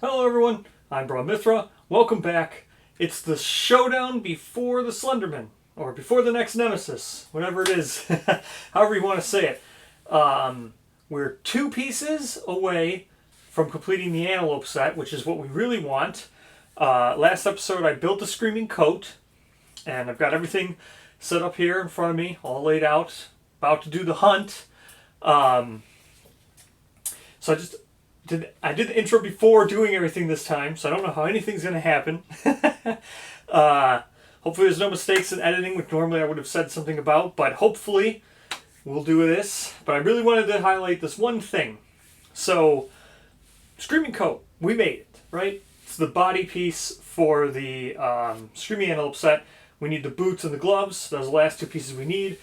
Hello everyone, I'm Mithra. Welcome back. It's the showdown before the Slenderman, or before the next nemesis, whatever it is, however you want to say it. We're 2 pieces away from completing the Antelope set, which is what we really want. Last episode I built the Screaming Coat, and I've got everything set up here in front of me, all laid out, about to do the hunt. So I did the intro before doing everything this time, so I don't know how anything's going to happen. Hopefully there's no mistakes in editing, which normally I would have said something about, but hopefully we'll do this. But I really wanted to highlight this one thing. So, Screaming Coat, we made it, right? It's the body piece for the Screaming Antelope set. We need the boots and the gloves. Those are the last 2 pieces we need.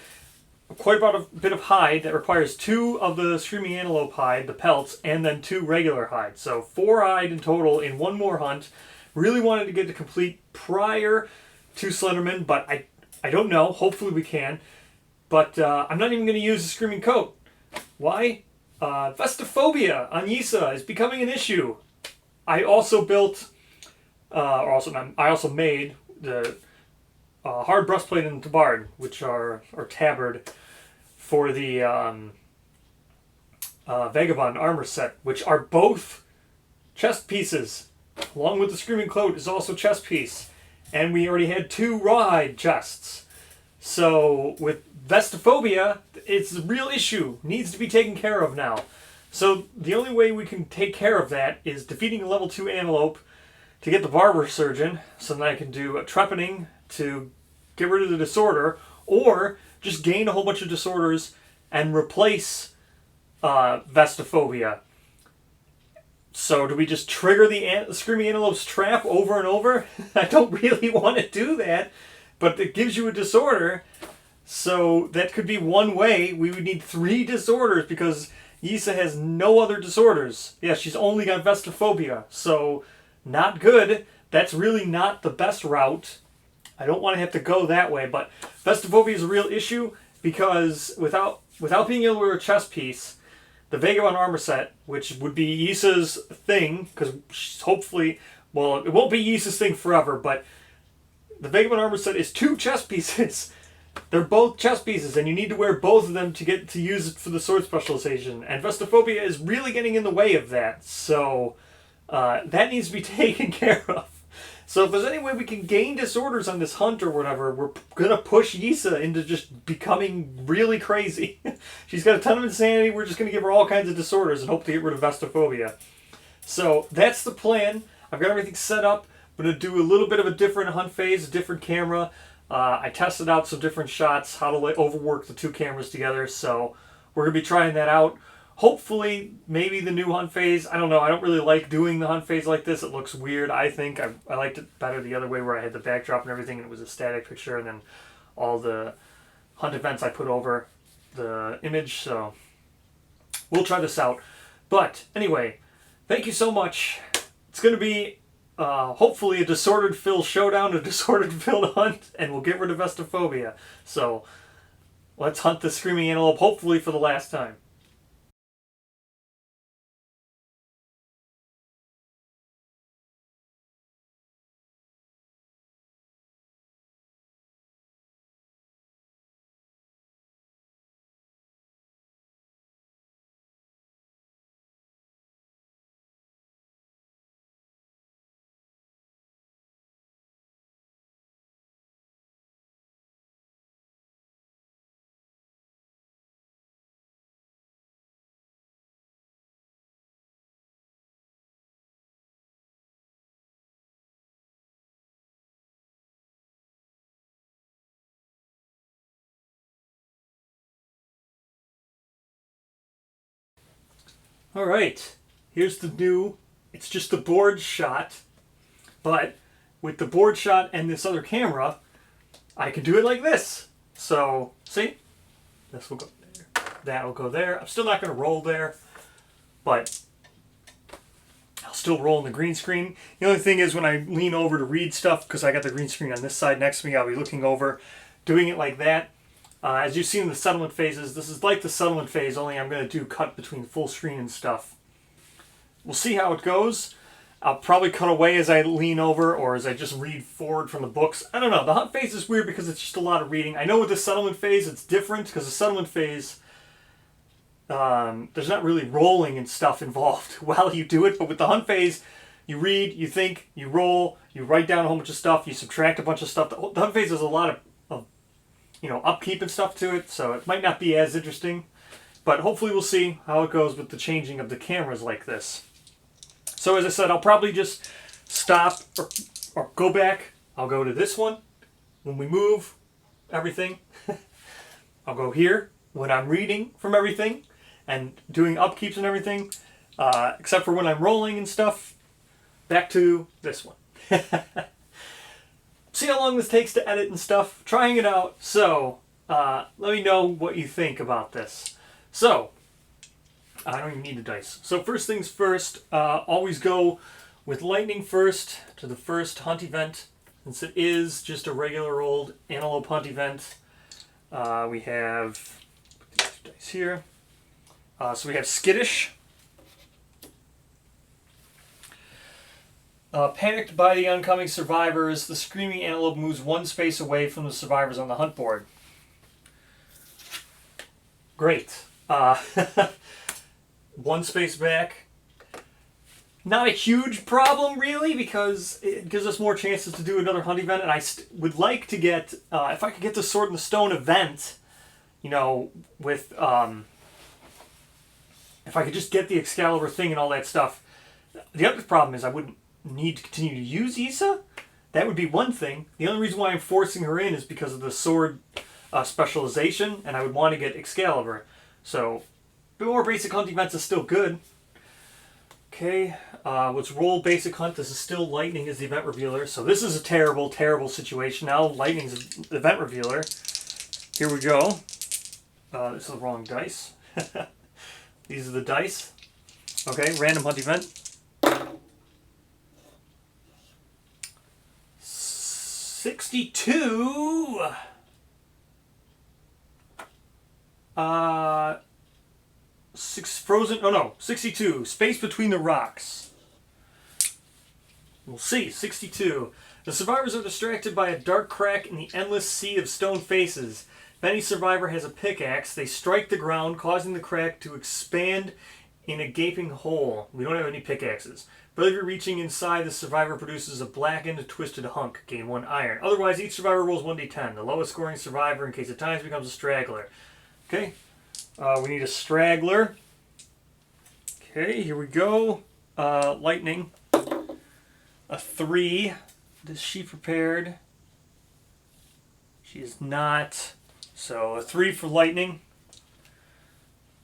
Quite about a bit of hide that requires 2 of the Screaming Antelope hide, the pelts, and then 2 regular hide. So 4 hide in total in one more hunt. Really wanted to get it complete prior to Slenderman, but I don't know. Hopefully we can. But I'm not even going to use the Screaming Coat. Why? Vestophobia on Yisa is becoming an issue. I also built, I also made the hard breastplate and tabard, which are tabard, for the Vagabond armor set, which are both chest pieces. Along with the Screaming Coat is also chest piece. And we already had 2 rawhide chests. So with Vestophobia, it's a real issue. Needs to be taken care of now. So the only way we can take care of that is defeating a level 2 antelope to get the Barber Surgeon, so that I can do a trepanning to get rid of the disorder, or just gain a whole bunch of disorders and replace Vestophobia. So do we just trigger the Screaming Antelope's trap over and over? I don't really want to do that, but it gives you a disorder. So that could be one way. We would need 3 disorders because Yisa has no other disorders. Yeah, she's only got Vestophobia, so not good. That's really not the best route. I don't want to have to go that way, but Vestophobia is a real issue because without being able to wear a chest piece, the Vagabond armor set, which would be Yisa's thing, because hopefully, well, it won't be Yisa's thing forever, but the Vagabond armor set is 2 chest pieces. They're both chest pieces, and you need to wear both of them to get to use it for the sword specialization. And Vestophobia is really getting in the way of that, so that needs to be taken care of. So if there's any way we can gain disorders on this hunt or whatever, we're going to push Yisa into just becoming really crazy. She's got a ton of insanity. We're just going to give her all kinds of disorders and hope to get rid of Vestophobia. So that's the plan. I've got everything set up. I'm going to do a little bit of a different hunt phase, a different camera. I tested out some different shots, how to overwork the 2 cameras together. So we're going to be trying that out. Hopefully, maybe the new hunt phase. I don't know. I don't really like doing the hunt phase like this. It looks weird, I think. I liked it better the other way where I had the backdrop and everything and it was a static picture and then all the hunt events I put over the image. So we'll try this out. But anyway, thank you so much. It's going to be hopefully a disordered-filled showdown, a disordered-filled hunt, and we'll get rid of Vestophobia. So let's hunt the Screaming Antelope, hopefully for the last time. Alright, here's the new, it's just the board shot, but with the board shot and this other camera, I can do it like this. So, see? This will go there, that will go there. I'm still not going to roll there, but I'll still roll in the green screen. The only thing is when I lean over to read stuff, because I got the green screen on this side next to me, I'll be looking over, doing it like that. As you've seen in the settlement phases, this is like the settlement phase, only I'm going to do cut between full screen and stuff. We'll see how it goes. I'll probably cut away as I lean over or as I just read forward from the books. I don't know. The hunt phase is weird because it's just a lot of reading. I know with the settlement phase it's different because the settlement phase, there's not really rolling and stuff involved while you do it. But with the hunt phase, you read, you think, you roll, you write down a whole bunch of stuff, you subtract a bunch of stuff. The hunt phase has a lot of upkeep and stuff to it, so it might not be as interesting. But hopefully we'll see how it goes with the changing of the cameras like this. So as I said, I'll probably just stop or go back. I'll go to this one when we move everything. I'll go here when I'm reading from everything and doing upkeeps and everything, except for when I'm rolling and stuff. Back to this one. See how long this takes to edit and stuff. Trying it out. So let me know what you think about this. So I don't even need the dice. So first things first, always go with lightning first to the first hunt event. Since it is just a regular old antelope hunt event, we have dice here. So we have skittish. Panicked by the oncoming survivors, the screaming antelope moves one space away from the survivors on the hunt board. Great. One space back. Not a huge problem, really, because it gives us more chances to do another hunt event, and I would like to get, if I could get the Sword in the Stone event, with, if I could just get the Excalibur thing and all that stuff. The other problem is I wouldn't need to continue to use Issa. That would be one thing. The only reason why I'm forcing her in is because of the sword specialization, and I would want to get Excalibur. So, a bit more basic hunt events is still good. Okay, let's roll basic hunt. This is still lightning as the event revealer. So this is a terrible, terrible situation now. Lightning's the event revealer. Here we go. This is the wrong dice. These are the dice. Okay, random hunt event. 62. Frozen. Oh no, 62. Space between the rocks. We'll see. 62. The survivors are distracted by a dark crack in the endless sea of stone faces. If any survivor has a pickaxe, they strike the ground, causing the crack to expand in a gaping hole. We don't have any pickaxes. Bravely reaching inside, the survivor produces a blackened, twisted hunk. Gain 1 iron. Otherwise, each survivor rolls 1d10. The lowest scoring survivor, in case of times, becomes a straggler. Okay. We need a straggler. Okay, here we go. Lightning. A 3. Is she prepared? She is not. So, a 3 for lightning.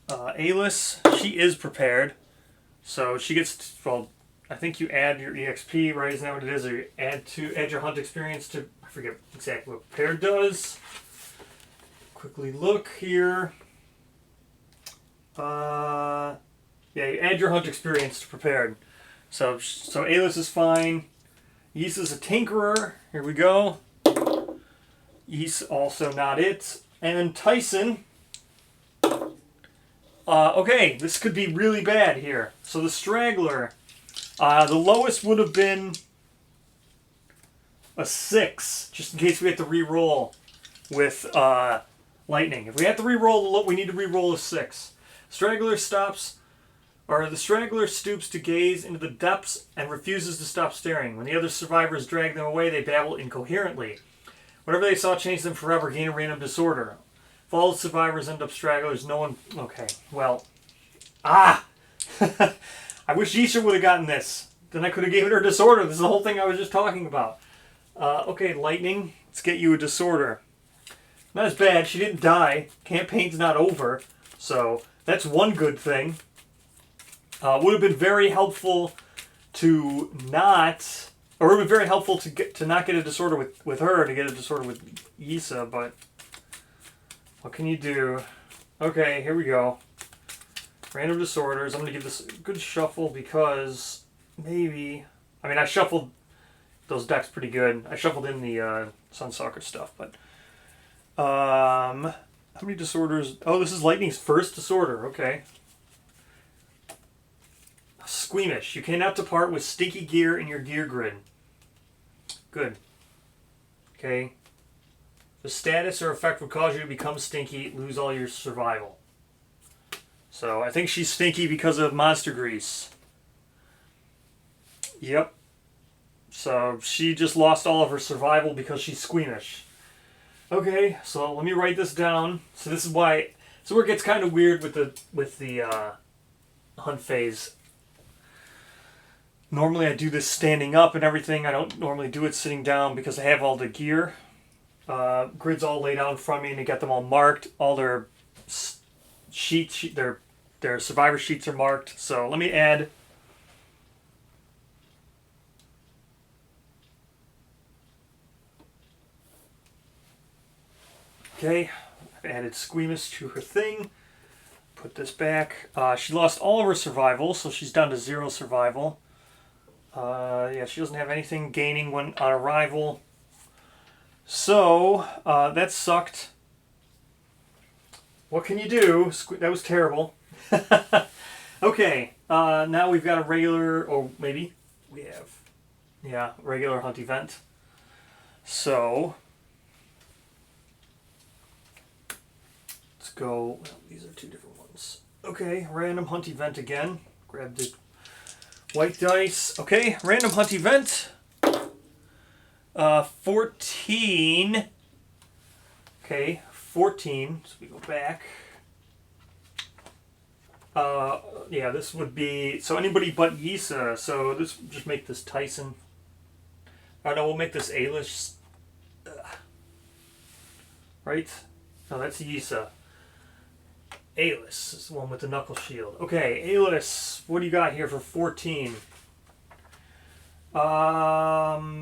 Alis, she is prepared. So, she gets, well, I think you add your EXP, right? Isn't that what it is? Or you add your hunt experience to, I forget exactly what prepared does. Quickly look here. Yeah, you add your hunt experience to prepared. So Alis is fine. Ys is a tinkerer. Here we go. Ys also not it. And Tyson. Okay, this could be really bad here. So the straggler. The lowest would have been a 6, just in case we have to re-roll with lightning. If we have to re-roll, we need to re-roll a 6. The straggler stoops to gaze into the depths and refuses to stop staring. When the other survivors drag them away, they babble incoherently. Whatever they saw changed them forever, gain a random disorder. If all the survivors end up stragglers, no one... Okay, well... I wish Yisha would have gotten this. Then I could have given her a disorder. This is the whole thing I was just talking about. Okay, lightning. Let's get you a disorder. Not as bad. She didn't die. Campaign's not over. So, that's one good thing. Would have been very helpful to not... Or would have been very helpful to not get a disorder with her, to get a disorder with Yisa, but... What can you do? Okay, here we go. Random disorders. I'm going to give this a good shuffle because maybe... I mean, I shuffled those decks pretty good. I shuffled in the Sunstalker stuff, but... how many disorders? Oh, this is Lightning's first disorder. Okay. Squeamish. You cannot depart with stinky gear in your gear grid. Good. Okay. The status or effect would cause you to become stinky, lose all your survival. So I think she's stinky because of monster grease. Yep. So she just lost all of her survival because she's squeamish. Okay, so let me write this down. So this is why. So where it gets kind of weird with the hunt phase. Normally I do this standing up and everything. I don't normally do it sitting down because I have all the gear. Grids all laid out in front of me and I get them all marked. All their sheets, their survivor sheets are marked. So let me add. Okay, I've added Squeamish to her thing. Put this back. She lost all of her survival, so she's down to 0 survival. Yeah, she doesn't have anything gaining when on arrival. So, that sucked. What can you do? That was terrible. Okay, now we've got a regular, or maybe we have, yeah, regular hunt event. So, let's go, well, these are 2 different ones. Okay, random hunt event again. Grab the white dice. Okay, random hunt event. 14. Okay, 14. So we go back. Yeah, this would be, so anybody but Yisa. So this, just make this Tyson. Oh no, we'll make this Alish. Right? No, that's Yisa. Alis is the one with the knuckle shield. Okay, Alis, what do you got here for 14?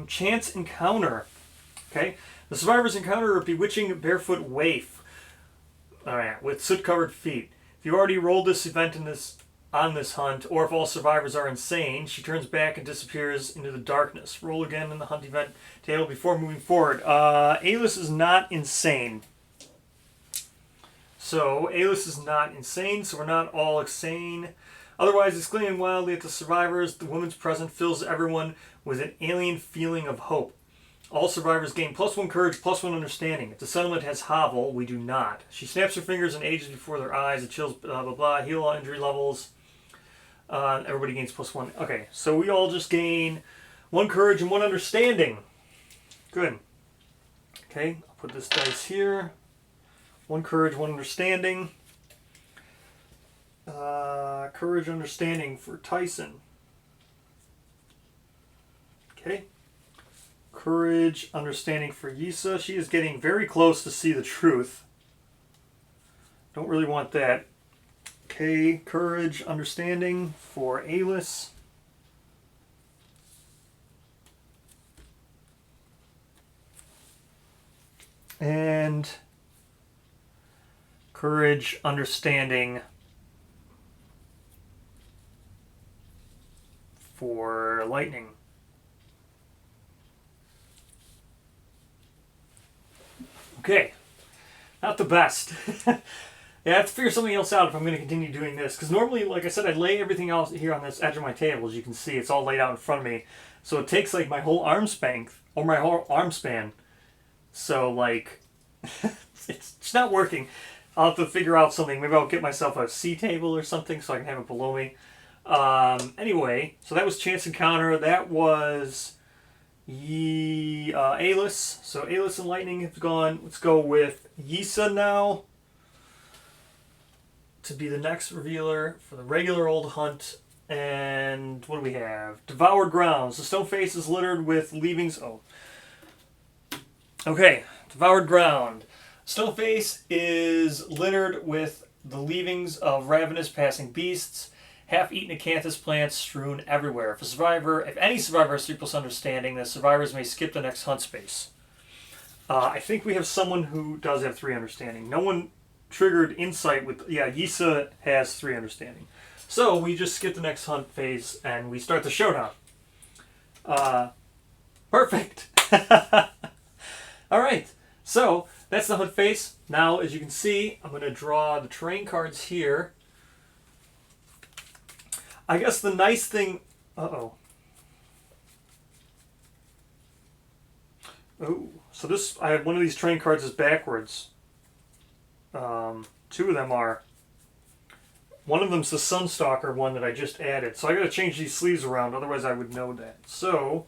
Chance encounter. Okay, the survivors encounter a bewitching barefoot waif. Alright, with soot-covered feet. If you already rolled this event on this hunt, or if all survivors are insane, she turns back and disappears into the darkness. Roll again in the hunt event table before moving forward. Alis is not insane. So, Alis is not insane, so we're not all insane. Otherwise, exclaiming wildly at the survivors, the woman's presence fills everyone with an alien feeling of hope. All survivors gain +1 courage, +1 understanding. If the settlement has hovel, we do not. She snaps her fingers and ages before their eyes. It chills, blah, blah, blah. Heal all injury levels. Everybody gains +1. Okay, so we all just gain 1 courage and 1 understanding. Good. Okay, I'll put this dice here. 1 courage, 1 understanding. Courage, understanding for Tyson. Okay. Courage, understanding for Yisa. She is getting very close to see the truth. Don't really want that. Okay, courage, understanding for Alis. And courage, understanding for lightning. Okay, not the best. Yeah, I have to figure something else out if I'm going to continue doing this. Because normally, like I said, I lay everything else here on this edge of my table. As you can see, it's all laid out in front of me. So it takes like my whole arm span, or my whole arm span. So like, it's not working. I'll have to figure out something. Maybe I'll get myself a C table or something so I can have it below me. Anyway, so that was Chance Encounter. That was Alis. So Alis and Lightning have gone. Let's go with Yisa now to be the next revealer for the regular old hunt. And what do we have? Devoured Grounds. The stone face is littered with leavings. Oh. Okay, Devoured Ground. Stone face is littered with the leavings of ravenous passing beasts, half-eaten acanthus plants strewn everywhere. If any survivor has 3+ understanding, the survivors may skip the next hunt space. I think we have someone who does have 3 understanding. No one triggered insight with, yeah, Yisa has 3 understanding. So we just skip the next hunt phase and we start the showdown. Perfect. All right, so that's the hunt phase. Now, as you can see, I'm going to draw the terrain cards here. I guess the nice thing... Uh-oh. Oh, so this... I have one of these train cards is backwards. Two of them are. One of them's the Sunstalker one that I just added. So I gotta change these sleeves around, otherwise I would know that. So,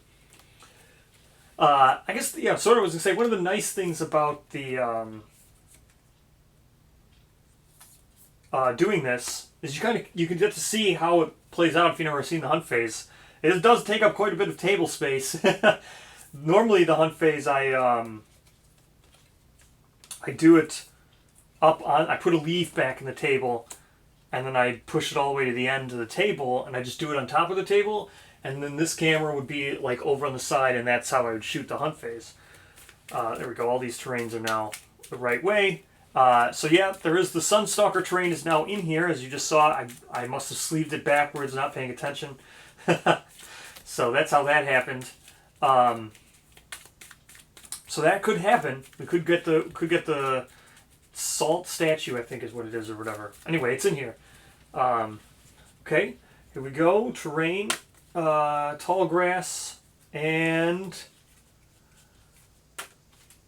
I guess, yeah, sort of was gonna say, one of the nice things about the, doing this is you can get to see how it plays out if you've never seen the hunt phase. It does take up quite a bit of table space. Normally the hunt phase, I do it up on, I put a leaf back in the table, and then I push it all the way to the end of the table, and I just do it on top of the table, and then this camera would be like over on the side, and that's how I would shoot the hunt phase. There we go, all these terrains are now the right way. So yeah, there is the Sunstalker terrain is now in here, as you just saw. I must have sleeved it backwards, not paying attention. So that's how that happened. So that could happen. We could get the salt statue, I think is what it is, or whatever. Anyway, it's in here. Okay, here we go. Terrain, tall grass, and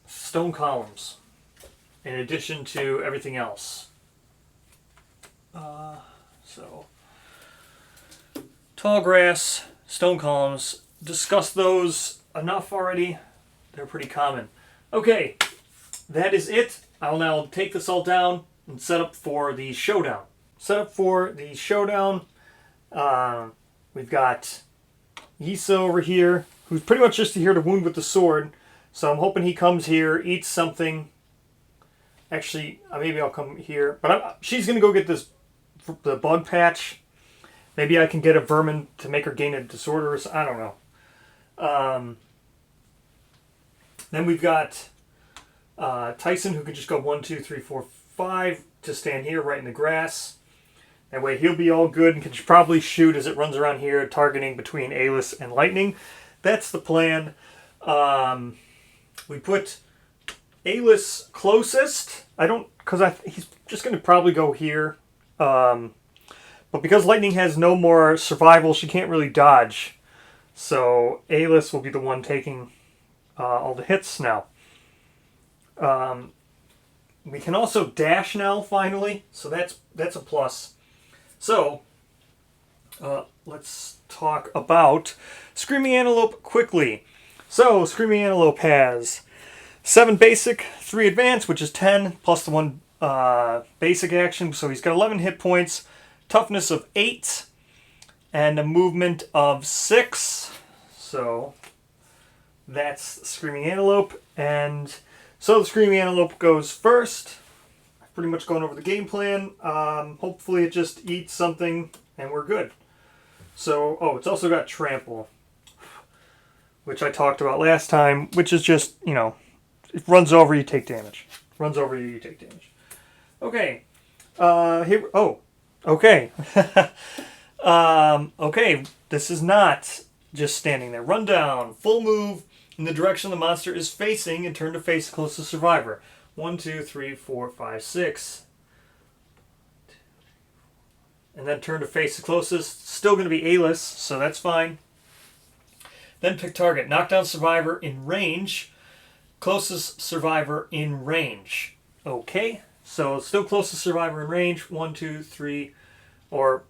stone columns, in addition to everything else. So, tall grass, stone columns. Discussed those enough already. They're pretty common. Okay, that is it. I'll now take this all down and set up for the showdown. Set up for the showdown. We've got Yisa over here, who's pretty much just here to wound with the sword. So I'm hoping he comes here, eats something. Actually, maybe I'll come here. But she's going to go get the bug patch. Maybe I can get a vermin to make her gain a disorder. Or I don't know. Then we've got Tyson, who can just go 1, 2, 3, 4, 5 to stand here right in the grass. That way he'll be all good and can probably shoot as it runs around here, targeting between Alis and Lightning. That's the plan. We put Alis closest. He's just going to probably go here. But because Lightning has no more survival, she can't really dodge. So Alis will be the one taking all the hits now. We can also dash now, finally. So that's a plus. So, let's talk about Screaming Antelope quickly. So, Screaming Antelope has 7 basic, 3 advanced, which is 10, plus the 1 basic action. So he's got 11 hit points, toughness of 8, and a movement of 6. So, that's Screaming Antelope. And so the Screaming Antelope goes first. Pretty much going over the game plan. Hopefully it just eats something and we're good. So, it's also got Trample, which I talked about last time, which is just, it runs over, you take damage. Runs over you take damage. Okay. Okay. Okay, this is not just standing there. Run down, full move in the direction the monster is facing and turn to face the closest survivor. 1, 2, 3, 4, 5, 6. And then turn to face the closest. Still going to be Alis, so that's fine. Then pick target. Knock down survivor in range. Closest survivor in range. Okay, so still closest survivor in range. 1, 2, 3, or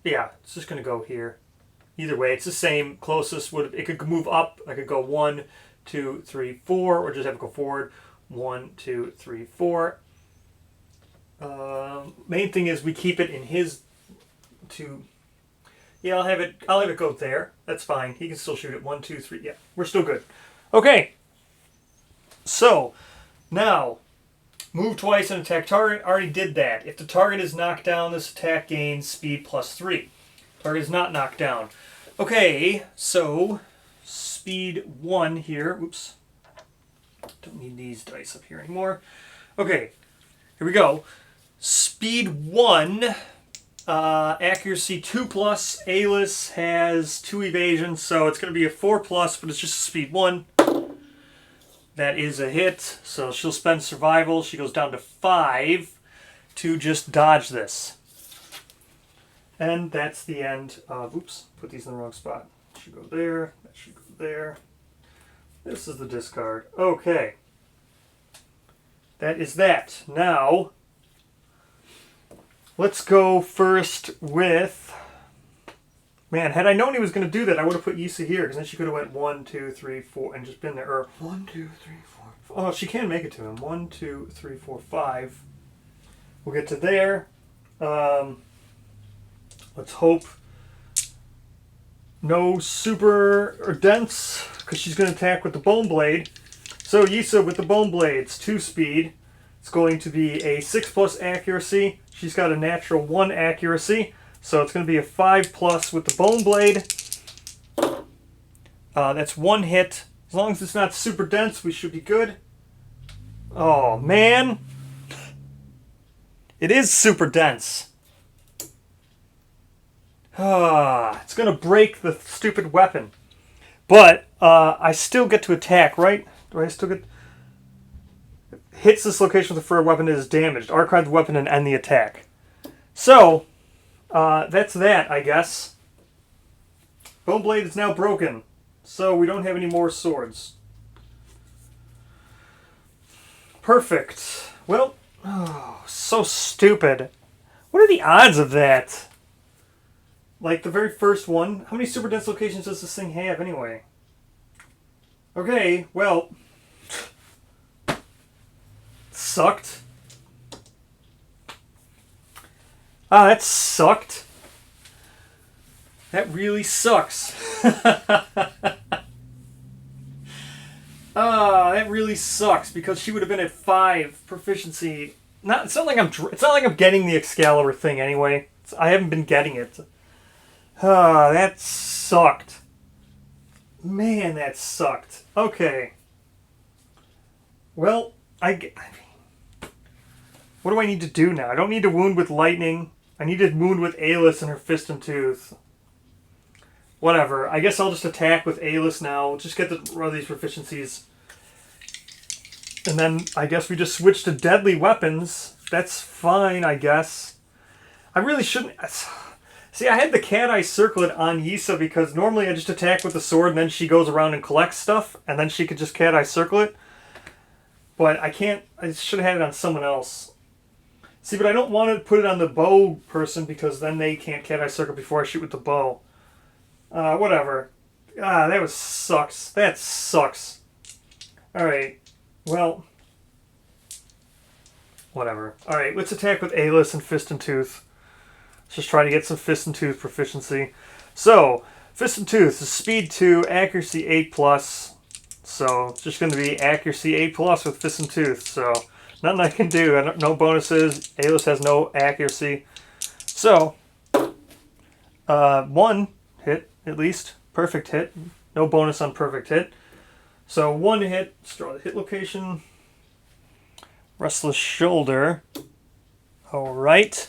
yeah, it's just going to go here. Either way, it's the same. Closest it could move up. I could go 1, 2, 3, 4, or just have it go forward. 1, 2, 3, 4. Main thing is we keep it in his two. Yeah, I'll have it go there. That's fine. He can still shoot it. 1, 2, 3. Yeah, we're still good. Okay. So now move twice and attack target. Already did that. If the target is knocked down, this attack gains speed +3. Target is not knocked down. Okay, so speed 1 here. Oops. Don't need these dice up here anymore. Okay, here we go. Speed 1, accuracy 2+. Alis has 2 evasion, so it's going to be a 4+, but it's just speed 1. That is a hit, so she'll spend survival. She goes down to 5 to just dodge this. And that's the end of, oops, put these in the wrong spot. That should go there, that should go there. This is the discard. Okay. That is that. Now, let's go first with... Man, had I known he was going to do that, I would have put Yisa here, because then she could have went 1, 2, 3, 4, and just been there. Or 1, 2, 3, 4. Oh, she can make it to him. 1, 2, 3, 4, 5. We'll get to there. Let's hope no super or dense, because she's going to attack with the Bone Blade. So Yisa with the Bone Blades, 2 speed. It's going to be a 6+ accuracy. She's got a natural 1 accuracy. So it's going to be a 5+ with the Bone Blade. That's 1 hit. As long as it's not super dense, we should be good. Oh, man. It is super dense. It's going to break the stupid weapon. But I still get to attack, right? Do I still get... Hits this location with a fur weapon, it is damaged. Archive the weapon and end the attack. So, that's that, I guess. Bone Blade is now broken. So we don't have any more swords. Perfect. Well, oh, so stupid. What are the odds of that? Like the very first one. How many super dense locations does this thing have anyway? Okay, well. Sucked. That sucked. That really sucks. That really sucks because she would have been at 5 proficiency. It's not like I'm getting the Excalibur thing anyway. I haven't been getting it. That sucked. Man, that sucked. Okay. Well, I mean, what do I need to do now? I don't need to wound with lightning. I need to wound with Alis and her fist and tooth. Whatever. I guess I'll just attack with Alis now. Just get one of these proficiencies. And then I guess we just switch to deadly weapons. That's fine, I guess. I really shouldn't... See, I had the cat eye circlet on Yisa because normally I just attack with the sword and then she goes around and collects stuff. And then she could just cat eye circle it. But I can't... I should have had it on someone else. See, but I don't want to put it on the bow person because then they can't cat eye circle before I shoot with the bow. Whatever. That sucks. That sucks. Alright. Well. Whatever. Alright, let's attack with Alis and Fist and Tooth. Let's just try to get some Fist and Tooth proficiency. So, Fist and Tooth is speed 2, accuracy 8+. So, it's just going to be accuracy 8+ with Fist and Tooth. So, nothing I can do. No bonuses. Alis has no accuracy. So, 1 hit, at least. Perfect hit. No bonus on perfect hit. So, 1 hit. Let's draw the hit location. Restless Shoulder. Alright.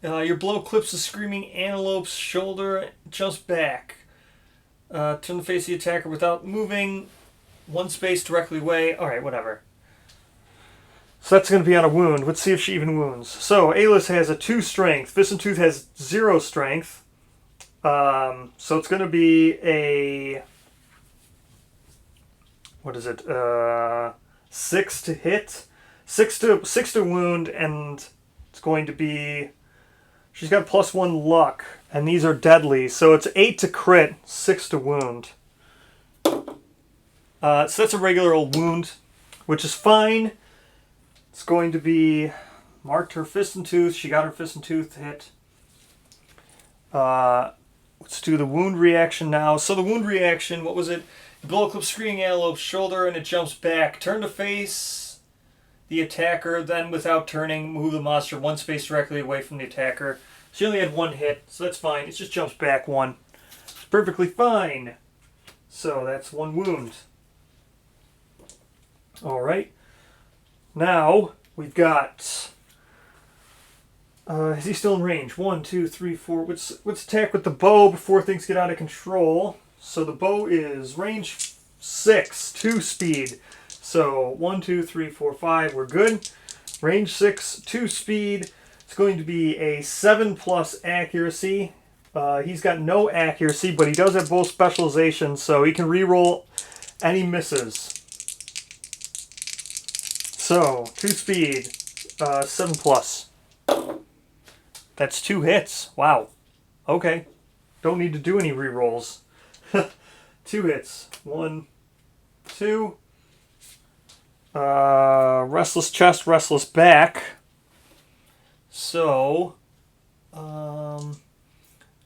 Your blow clips the Screaming Antelope's shoulder, jumps back. Turn the face of the attacker without moving. 1 space directly away. Alright, whatever. So that's going to be on a wound. Let's see if she even wounds. So, Alis has a 2 strength. Fist and Tooth has 0 strength. So it's going to be a... What is it? 6 to hit. 6 to wound, and it's going to be... She's got +1 luck, and these are deadly. So it's 8 to crit, 6 to wound. So that's a regular old wound, which is fine. It's going to be marked her Fist and Tooth. She got her Fist and Tooth hit. Let's do the wound reaction now. So the wound reaction, what was it? You blow a clip Screaming Antelope's shoulder and it jumps back. Turn to face the attacker, then without turning, move the monster 1 space directly away from the attacker. She only had 1 hit, so that's fine. It just jumps back 1. It's perfectly fine. So that's 1 wound. Alright. Now, we've got... is he still in range? 1, 2, 3, 4. Let's attack with the bow before things get out of control. So the bow is range 6, 2 speed. So 1, 2, 3, 4, 5. We're good. Range 6, 2 speed. It's It's going to be a 7+ accuracy. He's got no accuracy, but he does have both specializations, so he can reroll any misses. So, 2 speed, 7+. That's 2 hits. Wow. Okay. Don't need to do any rerolls. 2 hits. 1, 2. Restless chest, restless back. So,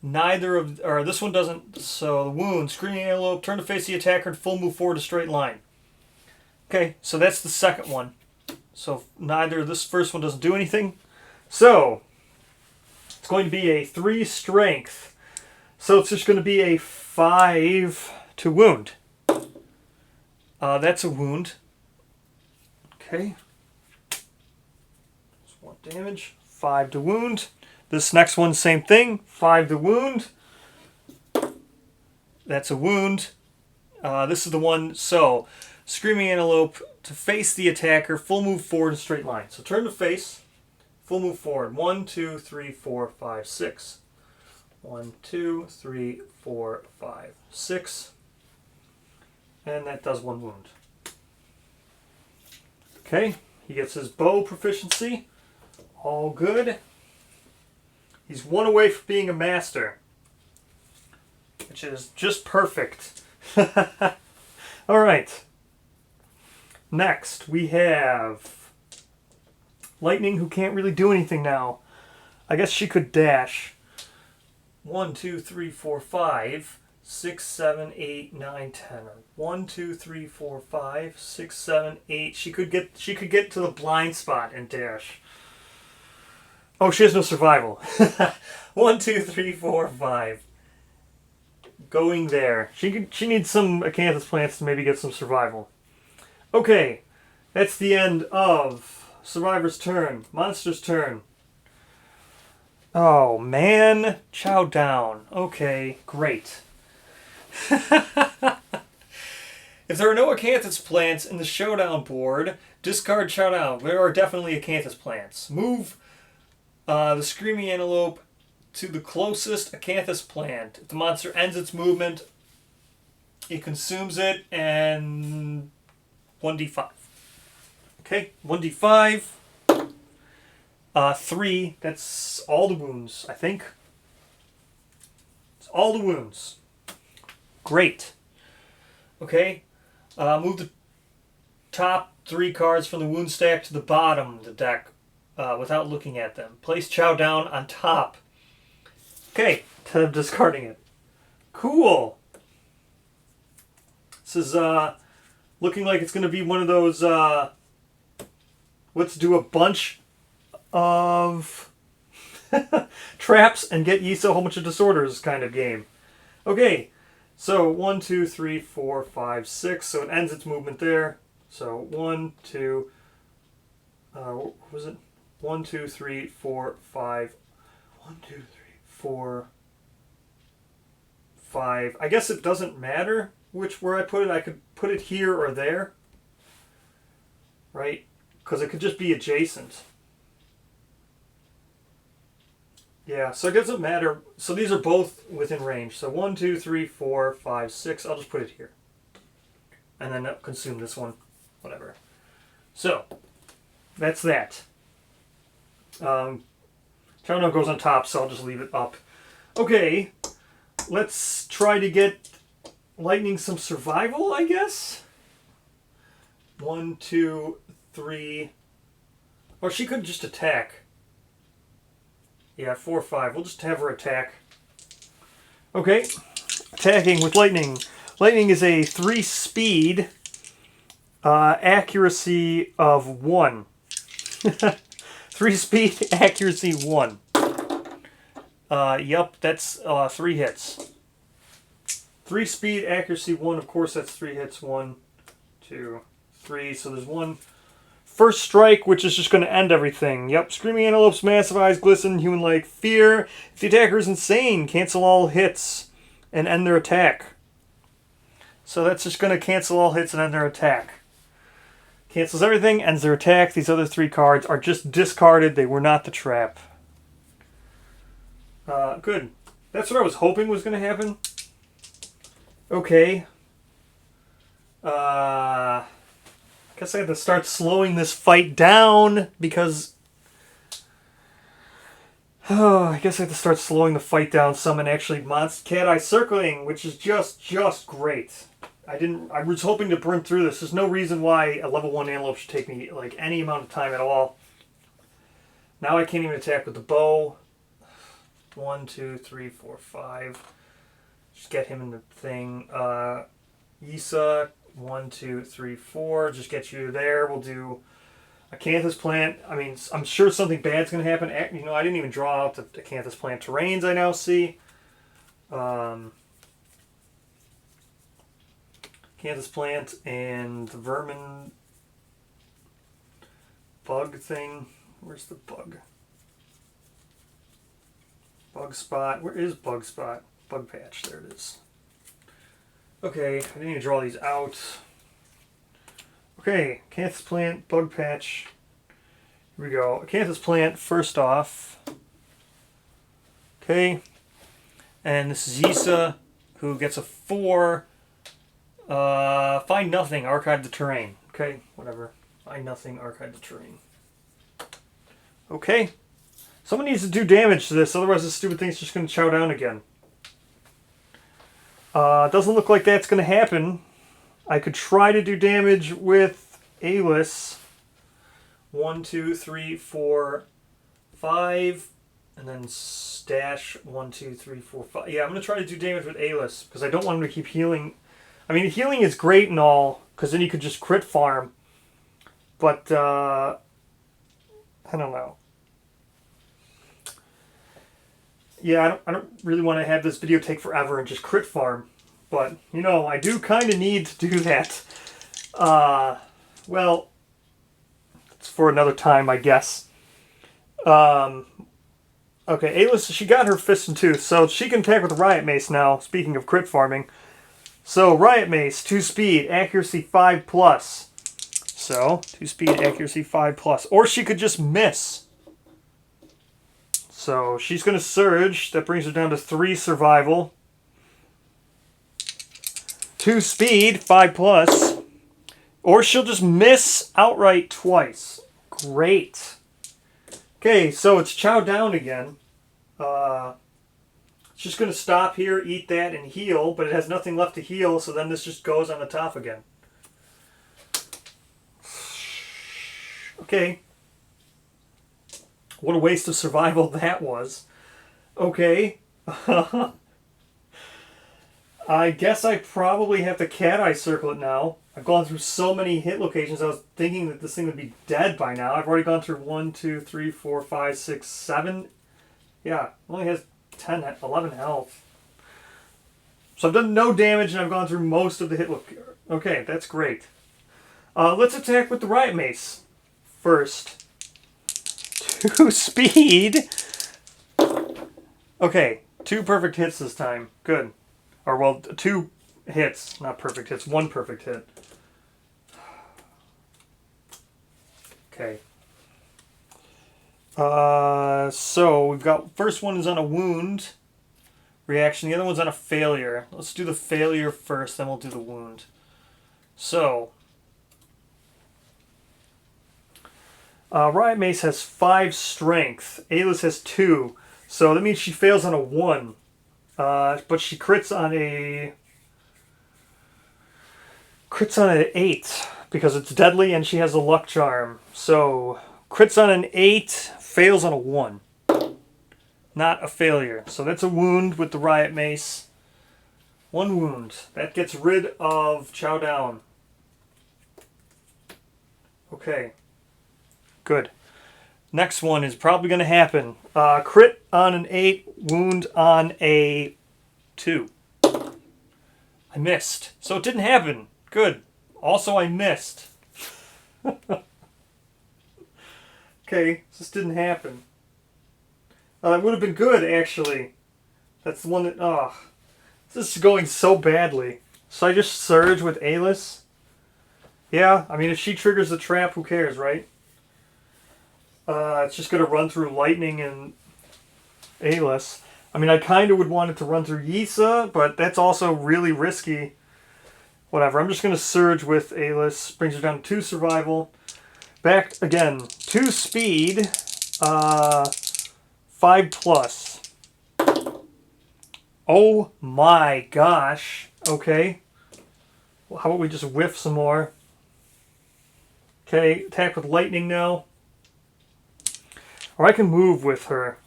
neither of, or this one doesn't, so the wound, Screaming Antelope, turn to face the attacker and full move forward a straight line. Okay, so that's the second one. So neither, this first one doesn't do anything. So, it's going to be a 3 strength. So it's just going to be a 5 to wound. That's a wound. Okay. That's 1 damage. 5 to wound. This next one, same thing. 5 to wound. That's a wound. This is the one. So, Screaming Antelope to face the attacker. Full move forward in straight line. So turn to face. Full move forward. 1, 2, 3, 4, 5, 6. 1, 2, 3, 4, 5, 6. And that does 1 wound. Okay. He gets his bow proficiency. All good. He's 1 away from being a master, which is just perfect. All right. Next, we have Lightning, who can't really do anything now. I guess she could dash. 1, 2, 3, 4, 5, 6, 7, 8, 9, 10. 1, 2, 3, 4, 5, 6, 7, 8. She could get to the blind spot and dash. Oh, she has no survival. 1, 2, 3, 4, 5. Going there. She needs some acanthus plants to maybe get some survival. Okay, that's the end of Survivor's turn. Monster's turn. Oh, man. Showdown. Okay, great. If there are no acanthus plants in the Showdown board, discard Showdown. There are definitely acanthus plants. Move the Screaming Antelope to the closest acanthus plant. If the monster ends its movement, it consumes it, and 1d5. Okay, 1d5. 3. That's all the wounds, I think. It's all the wounds. Great. Okay. Move the top 3 cards from the wound stack to the bottom of the deck without looking at them. Place Showdown on top. Okay, instead of discarding it. Cool. This is looking like it's going to be one of those let's do a bunch of traps and get Issa a whole bunch of disorders kind of game. Okay, so 1, 2, 3, 4, 5, 6. So it ends its movement there. So 1, 2, what was it? 1, 2, 3, 4, 5. 1, 2, 3, 4, 5. I guess it doesn't matter where I put it. I could put it here or there, right? Because it could just be adjacent. Yeah, so it doesn't matter. So these are both within range. So 1, 2, 3, 4, 5, 6. I'll just put it here. And then consume this one. Whatever. So, that's that. Showdown goes on top, so I'll just leave it up. Okay, let's try to get Lightning some survival, I guess? 1, 2, 3. Or she could just attack. Yeah, 4, 5. We'll just have her attack. Okay. Attacking with Lightning. Lightning is a 3 speed, accuracy of 1. 3 speed, accuracy 1. Yep, that's 3 hits. 3 speed, accuracy 1. Of course, that's 3 hits. 1, 2, 3. So there's 1. First strike, which is just going to end everything. Yep, Screaming Antelope's massive eyes glisten, human-like fear. If the attacker is insane, cancel all hits and end their attack. So that's just going to cancel all hits and end their attack. Cancels everything, ends their attack. These other 3 cards are just discarded. They were not the trap. Good. That's what I was hoping was going to happen. Okay. Guess I have to start slowing this fight down because... Oh, I guess I have to start slowing the fight down some and actually Cat Eye Circling, which is just great. I was hoping to burn through this. There's no reason why a level 1 antelope should take me like any amount of time at all. Now I can't even attack with the bow. 1, 2, 3, 4, 5. Just get him in the thing. Issa, 1, 2, 3, 4. Just get you there. We'll do Acanthus Plant. I mean, I'm sure something bad's going to happen. You know, I didn't even draw out the Acanthus Plant terrains I now see. Acanthus Plant and the Vermin bug thing. Where's the bug? Bug Spot. Where is Bug Spot? Bug Patch. There it is. Okay, I didn't even draw these out. Okay, Acanthus Plant, Bug Patch. Here we go. Acanthus Plant, first off. Okay. And this is Issa, who gets a 4. Find nothing, archive the terrain. Okay, whatever. Find nothing, archive the terrain. Okay. Someone needs to do damage to this, otherwise this stupid thing's just going to chow down again. Doesn't look like that's going to happen. I could try to do damage with Alis. 1, 2, 3, 4, 5. And then stash 1, 2, 3, 4, 5. Yeah, I'm going to try to do damage with Alis because I don't want him to keep healing. I mean, healing is great and all because then you could just crit farm. But, I don't know. Yeah, I don't really want to have this video take forever and just crit farm. But, you know, I do kind of need to do that. Well, it's for another time, I guess. Okay, Alis, she got her Fist and Tooth, so she can attack with the Riot Mace now, speaking of crit farming. So, Riot Mace, 2 speed, accuracy 5+. So, 2 speed, accuracy 5+. Or she could just miss. So she's going to surge. That brings her down to 3 survival. 2 speed, 5+. Or she'll just miss outright twice. Great. Okay, so it's chow down again. It's just going to stop here, eat that, and heal. But it has nothing left to heal, so then this just goes on the top again. Okay. What a waste of survival that was. Okay. I guess I probably have to Cat Eye Circle it now. I've gone through so many hit locations, I was thinking that this thing would be dead by now. I've already gone through 1, 2, 3, 4, 5, 6, 7. Yeah, it only has 11 health. So I've done no damage and I've gone through most of the hit locations. Okay, that's great. Let's attack with the Riot Mace first. 2 speed. Okay, 2 perfect hits this time. Good. Or, well, 2 hits. Not perfect hits. 1 perfect hit. Okay. So, we've got... First one is on a wound reaction. The other one's on a failure. Let's do the failure first, then we'll do the wound. So... Riot Mace has 5 strength. Alis has 2. So that means she fails on a 1. But she crits on a... Crits on an 8. Because it's deadly and she has a luck charm. So, crits on an 8, fails on a 1. Not a failure. So that's a wound with the Riot Mace. 1 wound. That gets rid of Chow Down. Okay. Good. Next one is probably going to happen. Crit on an 8, wound on a 2. I missed. So it didn't happen. Good. Also, I missed. Okay, this didn't happen. It would have been good, actually. That's the one that... Oh, this is going so badly. So I just surge with Alis? Yeah, I mean, if she triggers the trap, who cares, right? It's just going to run through Lightning and Alis. I mean, I kind of would want it to run through Yisa, but that's also really risky. Whatever, I'm just going to surge with Alis. Brings her down to 2 survival. Back again, 2 speed, 5 plus. Oh my gosh. Okay. Well, how about we just whiff some more? Okay, attack with lightning now. Or I can move with her.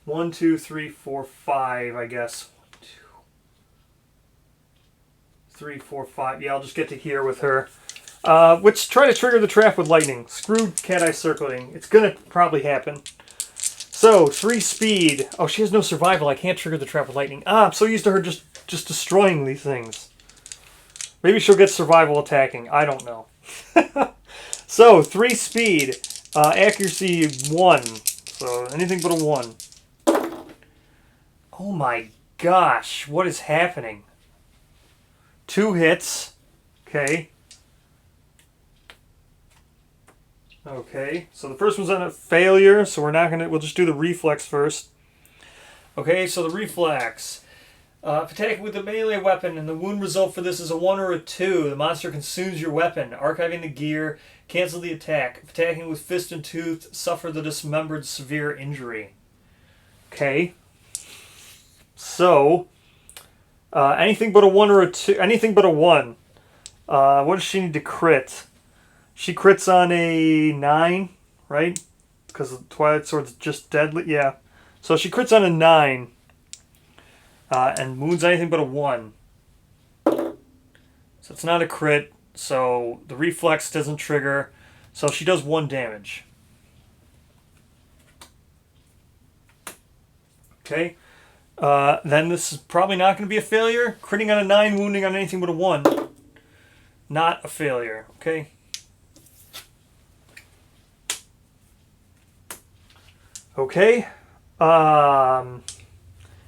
1, 2, 3, 4, 5, I guess. 1, 2, 3, 4, 5. Yeah, I'll just get to here with her. Let's try to trigger the trap with lightning. Screw cat eye circling. It's gonna probably happen. So, 3 speed. Oh, she has no survival. I can't trigger the trap with lightning. Ah, I'm so used to her just destroying these things. Maybe she'll get survival attacking. I don't know. So, 3 speed. Accuracy 1. So, anything but a 1. Oh my gosh. What is happening? 2 hits. Okay. Okay. So, the first one's on a failure. So, we'll just do the reflex first. Okay, so the reflex. If attacking with a melee weapon and the wound result for this is a 1 or a 2, the monster consumes your weapon, archiving the gear, cancel the attack. If attacking with fist and tooth, suffer the dismembered severe injury. Okay. So, anything but a 1 or a 2, anything but a 1. What does she need to crit? She crits on a 9, right? Because the Twilight Sword's just deadly. Yeah. So she crits on a 9. And wounds anything but a 1. So it's not a crit. So the reflex doesn't trigger. So she does 1 damage. Okay. Then this is probably not going to be a failure. Critting on a 9, wounding on anything but a 1. Not a failure. Okay. Okay.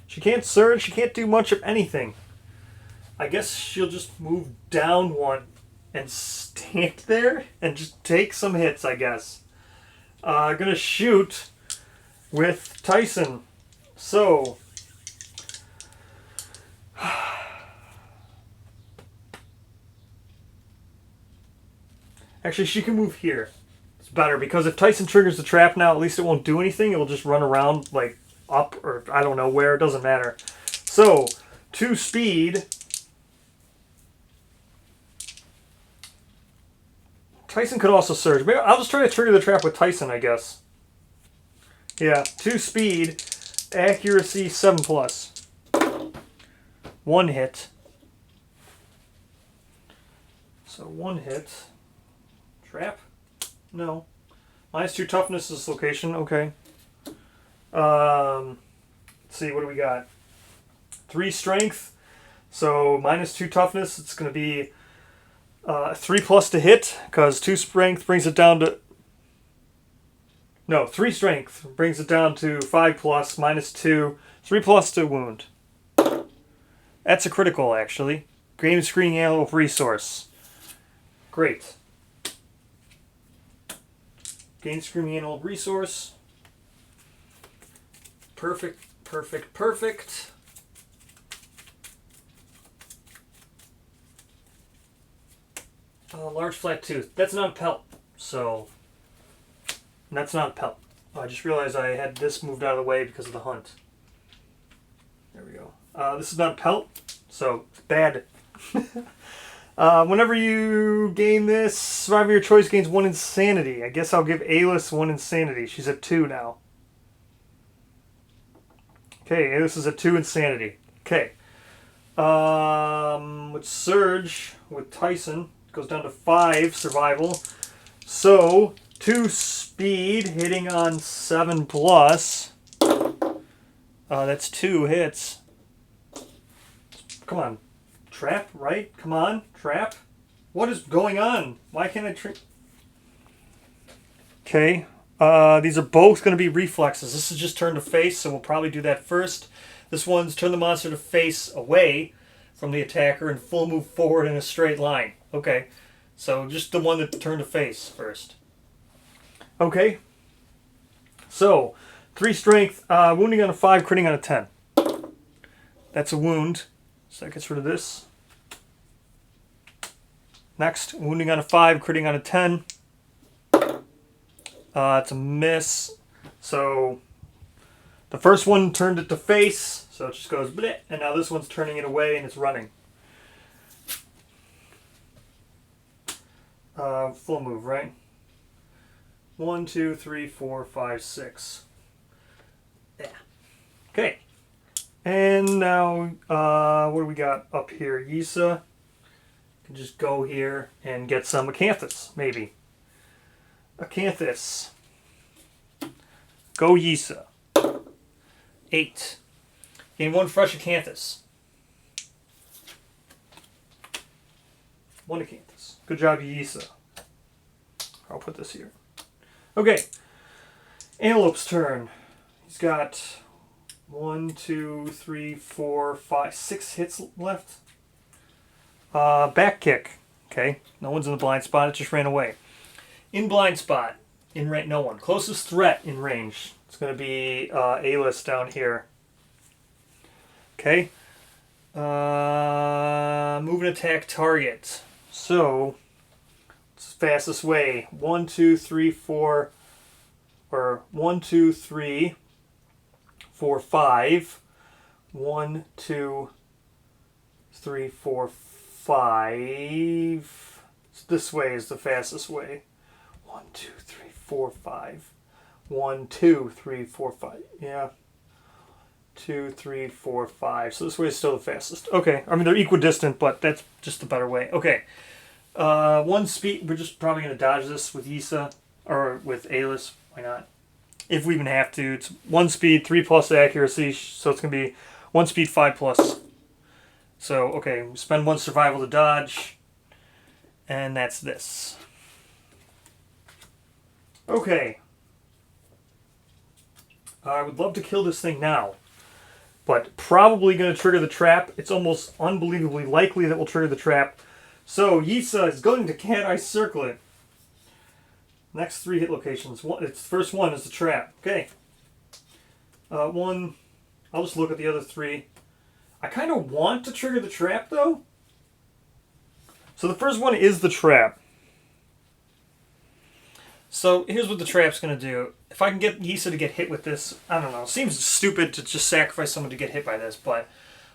She can't surge. She can't do much of anything. I guess she'll just move down 1 and stand there and just take some hits, I guess. Gonna shoot with Tyson. So, actually, she can move here. It's better because if Tyson triggers the trap now, at least it won't do anything. It will just run around like up or I don't know where. It doesn't matter. So, 2 speed. Tyson could also surge. Maybe I'll just try to trigger the trap with Tyson, I guess. Yeah, 2 speed. Accuracy 7 plus. 1 hit. So 1 hit. Trap? No. -2 toughness is location. Okay. Let's see, what do we got? 3 strength. So -2 toughness. It's going to be 3 plus to hit, because 2 strength brings it down to... No, 3 strength brings it down to 5 plus, -2, 3 plus to wound. That's a critical, actually. Game Screaming Antelope resource. Great. Game Screaming Antelope resource. Perfect, perfect, perfect. Large flat tooth. That's not a pelt, so that's not a pelt. I just realized I had this moved out of the way because of the hunt. There we go. This is not a pelt, so it's bad. Whenever you gain this, survivor of your choice gains 1 insanity. I guess I'll give Alis 1 insanity. She's at 2 now. Okay, Alis is at 2 insanity. Okay. With Surge, with Tyson, goes down to 5 survival. So, 2 speed, hitting on 7 plus. That's 2 hits. Come on. Trap, right? Come on. Trap. What is going on? Why can't I trick? Okay. These are both going to be reflexes. This is just turn to face, so we'll probably do that first. This one's turn the monster to face away from the attacker and full move forward in a straight line. Okay. So just the one that turned to face first. Okay. So, 3 strength, wounding on a 5, critting on a 10. That's a wound. So that gets rid of this. Next, wounding on a 5, critting on a 10. It's a miss. So the first one turned it to face, so it just goes bleh, and now this one's turning it away and it's running. Full move, right? 1, 2, 3, 4, 5, 6. Yeah. Okay. And now, what do we got up here? Yisa can just go here and get some Acanthus, maybe. Acanthus. Go Yisa. 8. Gain 1 fresh Acanthus. 1 Acanthus. Good job, Yisa. I'll put this here. Okay. Antelope's turn. He's got 1, 2, 3, 4, 5, 6 hits left. Back kick. Okay. No one's in the blind spot. It just ran away. In blind spot. In range. No one. Closest threat in range. It's going to be A-list down here. Okay. Move and attack target. So, it's the fastest way. 1, 2, 3, 4. Or 1, 2, 3, 4, 5. 1, 2, 3, 4, 5. This way is the fastest way. 1, 2, 3, 4, 5. 1, 2, 3, 4, 5. Yeah. 2, 3, 4, 5. So this way is still the fastest. Okay. I mean, they're equidistant, but that's just the better way. Okay. 1 speed. We're just probably going to dodge this with Yisa. Or with Alis. Why not? If we even have to. It's 1 speed, 3 plus accuracy. So it's going to be 1 speed, 5 plus. So, okay. Spend 1 survival to dodge. And that's this. Okay. I would love to kill this thing now. But probably going to trigger the trap. It's almost unbelievably likely that we'll trigger the trap. So, Yisa is going to Cat Eye Circlet. Next 3 hit locations. Its first one is the trap. Okay. 1. I'll just look at the other 3. I kind of want to trigger the trap, though. So the first one is the trap. So here's what the trap's going to do. If I can get Yisa to get hit with this, I don't know. It seems stupid to just sacrifice someone to get hit by this, but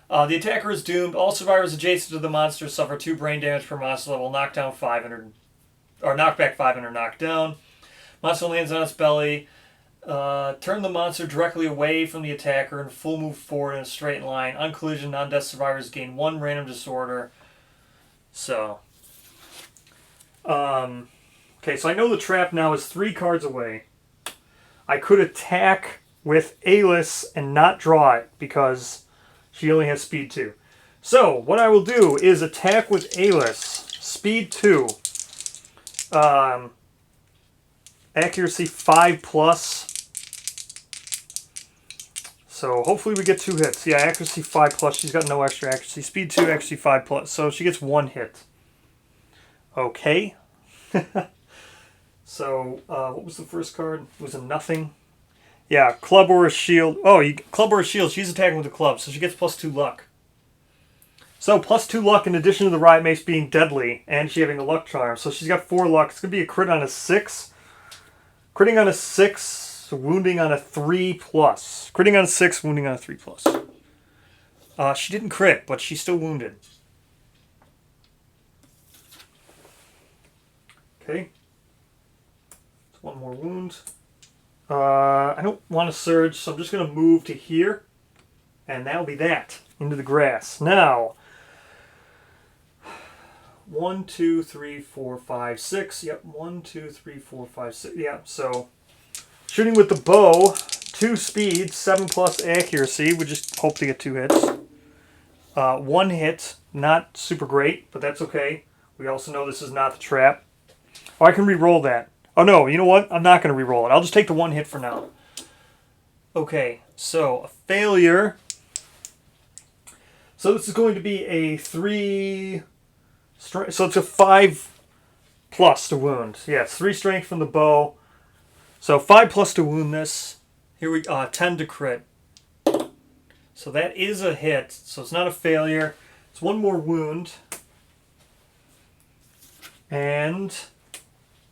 the attacker is doomed. All survivors adjacent to the monster suffer 2 brain damage per monster level. Knockdown 500, or knockback 500 knocked down. Monster lands on its belly. Turn the monster directly away from the attacker and full move forward in a straight line. On collision, non-death survivors gain 1 random disorder. So, okay, so I know the trap now is 3 cards away. I could attack with Alis and not draw it because she only has speed 2. So, what I will do is attack with Alis, speed 2, accuracy 5 plus. So, hopefully we get 2 hits. Yeah, accuracy 5 plus. She's got no extra accuracy. Speed 2, accuracy 5 plus. So, she gets 1 hit. Okay. So, what was the first card? It was a nothing. Yeah, club or a shield. Oh, club or a shield. She's attacking with a club, so she gets +2 luck. So, +2 luck in addition to the Riot Mace being deadly, and she having a luck charm. So, she's got 4 luck. It's going to be a crit on a 6. Critting on a 6, wounding on a 3 plus. Critting on a 6, wounding on a 3 plus. She didn't crit, but she's still wounded. Okay. 1 more wound. I don't want to surge, so I'm just going to move to here. And that'll be that. Into the grass. Now, 1, 2, 3, 4, 5, 6. Yep, 1, 2, 3, 4, 5, 6. Yeah, so shooting with the bow, 2 speed, 7 plus accuracy. We just hope to get 2 hits. 1 hit, not super great, but that's okay. We also know this is not the trap. Oh, I can re-roll that. Oh no, you know what? I'm not going to re-roll it. I'll just take the 1 hit for now. Okay, so a failure. So this is going to be a 3... So it's a 5 plus to wound. Yeah, it's 3 strength from the bow. So 5 plus to wound this. Here we 10 to crit. So So that is a hit. So it's not a failure. It's one more wound. And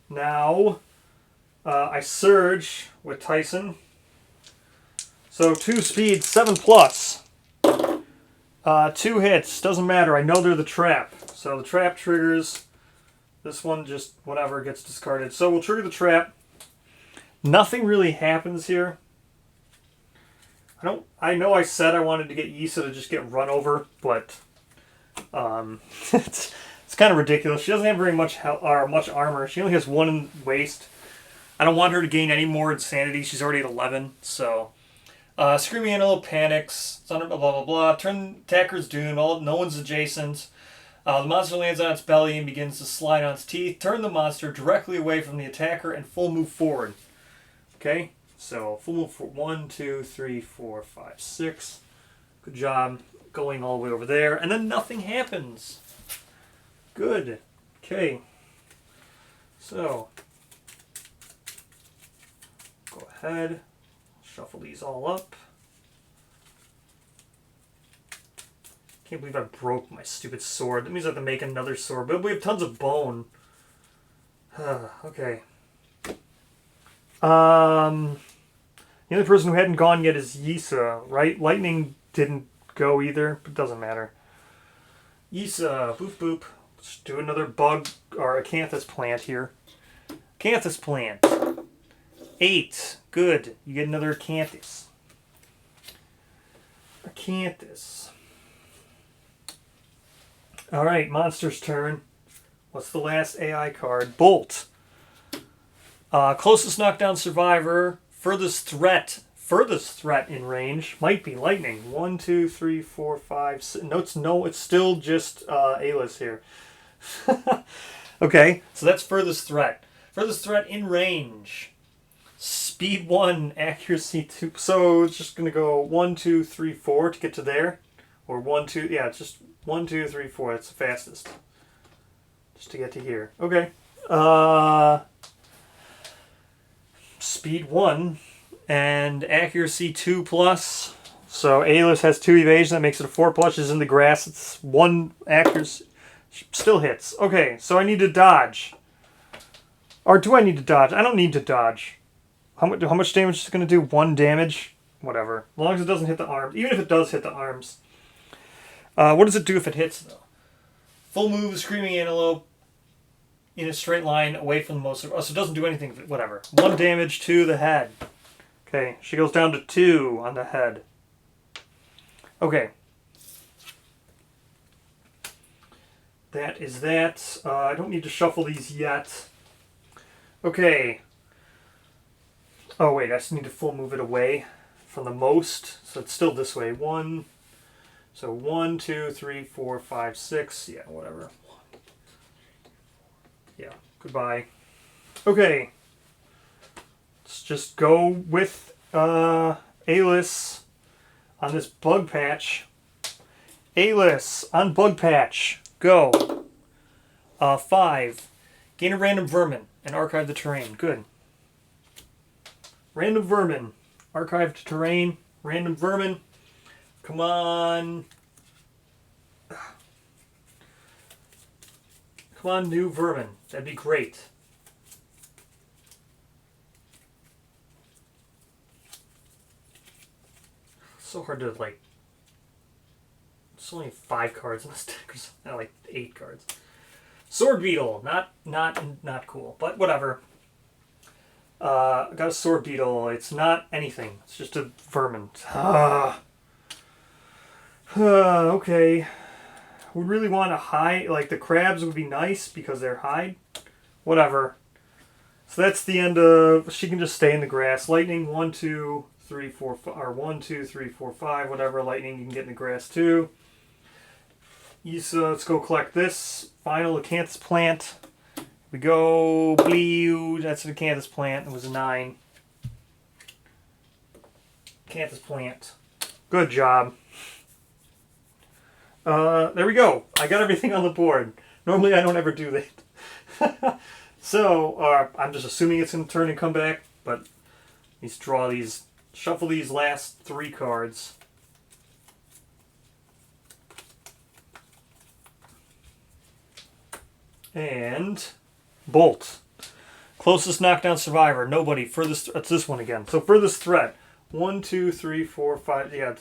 now I surge with Tyson. So 2 speed, 7+. 2 hits. Doesn't matter. I know they're the trap. So the trap triggers. This one just, whatever, gets discarded. So we'll trigger the trap. Nothing really happens here. I know I said I wanted to get Yisa to just get run over, but it's kind of ridiculous. She doesn't have very much much armor. She only has 1 in waist. I don't want her to gain any more insanity. She's already at 11. So Screaming Antelope panics. It's under blah blah blah. Turn attacker's doomed. No one's adjacent. The monster lands on its belly and begins to slide on its teeth. Turn the monster directly away from the attacker and full move forward. Okay, so full move for 1, 2, 3, 4, 5, 6. Good job going all the way over there. And then nothing happens. Good. Okay. So, go ahead. Shuffle these all up. Can't believe I broke my stupid sword. That means I have to make another sword. But we have tons of bone. Okay. The only person who hadn't gone yet is Yisa, right? Lightning didn't go either, but it doesn't matter. Yisa, boop boop. Let's do another bug or acanthus plant here. Acanthus plant. 8. Good. You get another acanthus. Acanthus. Alright, monster's turn. What's the last AI card? Bolt. Closest knockdown survivor. Furthest threat in range. Might be lightning. 1, 2, 3, 4, 5, 6. No, it's still just Ayla's here. Okay, so that's furthest threat. Furthest threat in range. Speed 1, accuracy 2. So it's just going to go 1, 2, 3, 4 to get to there. Or 1, 2, yeah, it's just 1, 2, 3, 4. That's the fastest. Just to get to here. Okay. Speed 1 and accuracy 2+. So Ayla's has 2 evasion. That makes it a 4+. She's in the grass. It's 1 accuracy. Still hits. Okay, so I need to dodge. Or do I need to dodge? I don't need to dodge. How much damage is it going to do? 1 damage? Whatever. As long as it doesn't hit the arms. Even if it does hit the arms. What does it do if it hits, though? Full move, Screaming Antelope in a straight line away from the most... Oh, so it doesn't do anything. Whatever. 1 damage to the head. Okay, she goes down to 2 on the head. Okay. That is that. I don't need to shuffle these yet. Okay. Oh, wait, I just need to full move it away from the most. So it's still this way. 1... So 1, 2, 3, 4, 5, 6. Yeah, whatever. Yeah, goodbye. Okay. Let's just go with Alice on this bug patch. Alice on bug patch. Go. 5. Gain a random vermin and archive the terrain. Good. Random vermin. Archived terrain. Random vermin. Come on. Come on, new vermin. That'd be great. So hard to, like... It's only 5 cards in this deck. Not like 8 cards. Sword Beetle. Not cool. But whatever. Got a Sword Beetle. It's not anything. It's just a vermin. Okay. We really want to hide. Like, the crabs would be nice because they're hide. Whatever. So that's the end of... She can just stay in the grass. Lightning, 1, 2, 3, 4, 5... Or 1, 2, 3, 4, 5. Whatever. Lightning, you can get in the grass too. Yisa, let's go collect this. Final acanthus plant. We go. Bleed. That's an acanthus plant. It was a 9. Acanthus plant. Good job. There we go. I got everything on the board. Normally I don't ever do that. So, I'm just assuming it's going to turn and come back, but let's draw these, shuffle these last 3 cards. And Bolt. Closest knockdown survivor. Nobody. Furthest. It's this one again. So furthest threat. 1, 2, 3, 4, 5. Yeah,